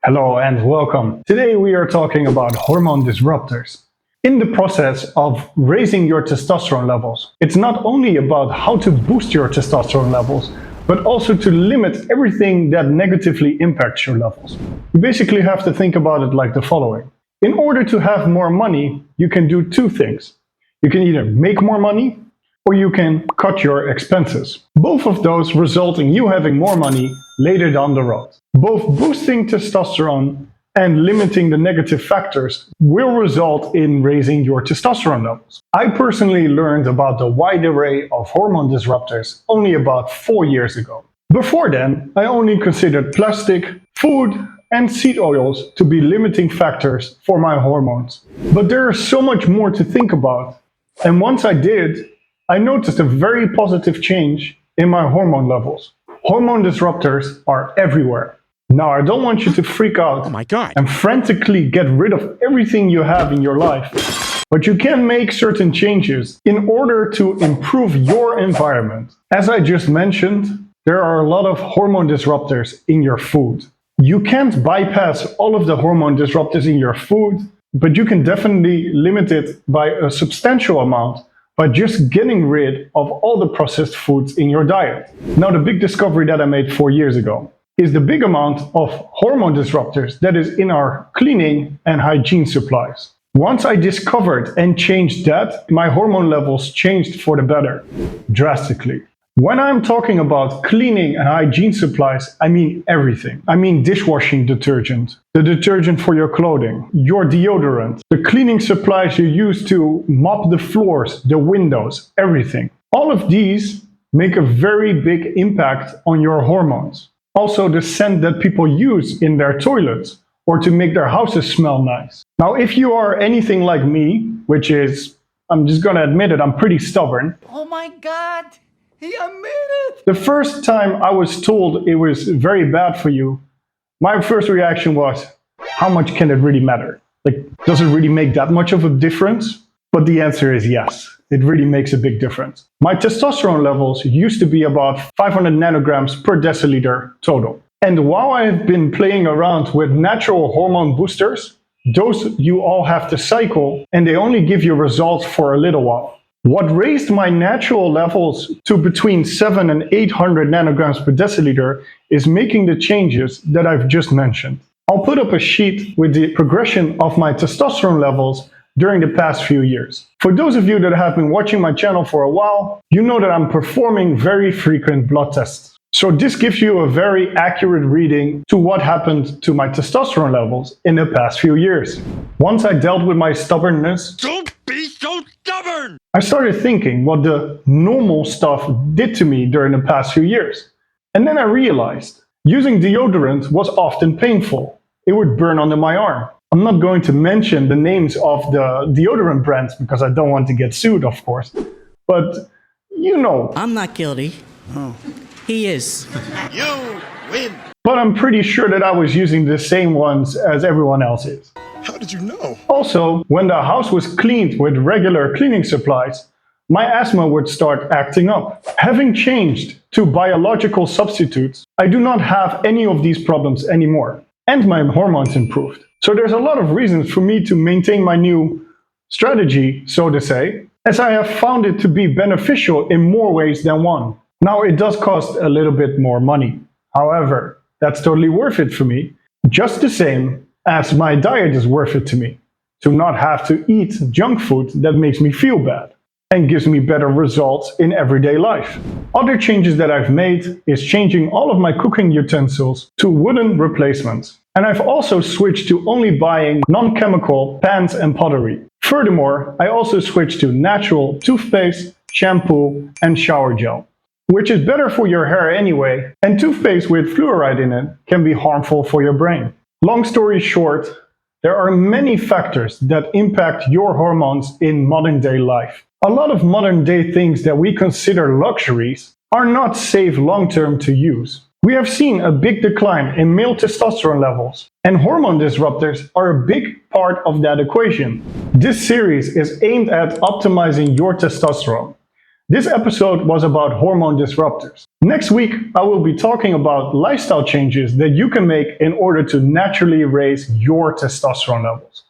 Hello and welcome. Today we are talking about hormone disruptors. In the process of raising your testosterone levels, it's not only about how to boost your testosterone levels, but also to limit everything that negatively impacts your levels. You basically have to think about it like the following. In order to have more money, you can do two things. You can either make more money or you can cut your expenses. Both of those result in you having more money later down the road. Both boosting testosterone and limiting the negative factors will result in raising your testosterone levels. I personally learned about the wide array of hormone disruptors only about 4 years ago. Before then, I only considered plastic, food, and seed oils to be limiting factors for my hormones. But there is so much more to think about. And once I did, I noticed a very positive change in my hormone levels. Hormone disruptors are everywhere. Now, I don't want you to freak out and frantically get rid of everything you have in your life, but you can make certain changes in order to improve your environment. As I just mentioned, there are a lot of hormone disruptors in your food. You can't bypass all of the hormone disruptors in your food, but you can definitely limit it by a substantial amount by just getting rid of all the processed foods in your diet. Now, the big discovery that I made 4 years ago is the big amount of hormone disruptors that is in our cleaning and hygiene supplies. Once I discovered and changed that, my hormone levels changed for the better, drastically. When I'm talking about cleaning and hygiene supplies, I mean everything. I mean dishwashing detergent, the detergent for your clothing, your deodorant, the cleaning supplies you use to mop the floors, the windows, everything. All of these make a very big impact on your hormones. Also, the scent that people use in their toilets or to make their houses smell nice. Now, if you are anything like me, which is, I'm just gonna admit it, I'm pretty stubborn. Oh my God! He admitted! The first time I was told it was very bad for you, my first reaction was, how much can it really matter? Like, does it really make that much of a difference? But the answer is yes, it really makes a big difference. My testosterone levels used to be about 500 nanograms per deciliter total. And while I have been playing around with natural hormone boosters, those you all have to cycle and they only give you results for a little while. What raised my natural levels to between 700 and 800 nanograms per deciliter is making the changes that I've just mentioned. I'll put up a sheet with the progression of my testosterone levels during the past few years. For those of you that have been watching my channel for a while, you know that I'm performing very frequent blood tests. So this gives you a very accurate reading to what happened to my testosterone levels in the past few years. Once I dealt with my stubbornness, Don't be so stubborn! I started thinking what the normal stuff did to me during the past few years. And then I realized using deodorant was often painful. It would burn under my arm. I'm not going to mention the names of the deodorant brands because I don't want to get sued, of course. But you know. I'm not guilty. Oh. He is. You win! But I'm pretty sure that I was using the same ones as everyone else is. How did you know? Also, when the house was cleaned with regular cleaning supplies, my asthma would start acting up. Having changed to biological substitutes, I do not have any of these problems anymore. And my hormones improved. So there's a lot of reasons for me to maintain my new strategy, so to say, as I have found it to be beneficial in more ways than one. Now, it does cost a little bit more money. However, that's totally worth it for me, just the same as my diet is worth it to me, to not have to eat junk food that makes me feel bad and gives me better results in everyday life. Other changes that I've made is changing all of my cooking utensils to wooden replacements. And I've also switched to only buying non-chemical pans and pottery. Furthermore, I also switched to natural toothpaste, shampoo, and shower gel, which is better for your hair anyway, and toothpaste with fluoride in it can be harmful for your brain. Long story short, there are many factors that impact your hormones in modern day life. A lot of modern day things that we consider luxuries are not safe long-term to use. We have seen a big decline in male testosterone levels, and hormone disruptors are a big part of that equation. This series is aimed at optimizing your testosterone. This episode was about hormone disruptors. Next week, I will be talking about lifestyle changes that you can make in order to naturally raise your testosterone levels.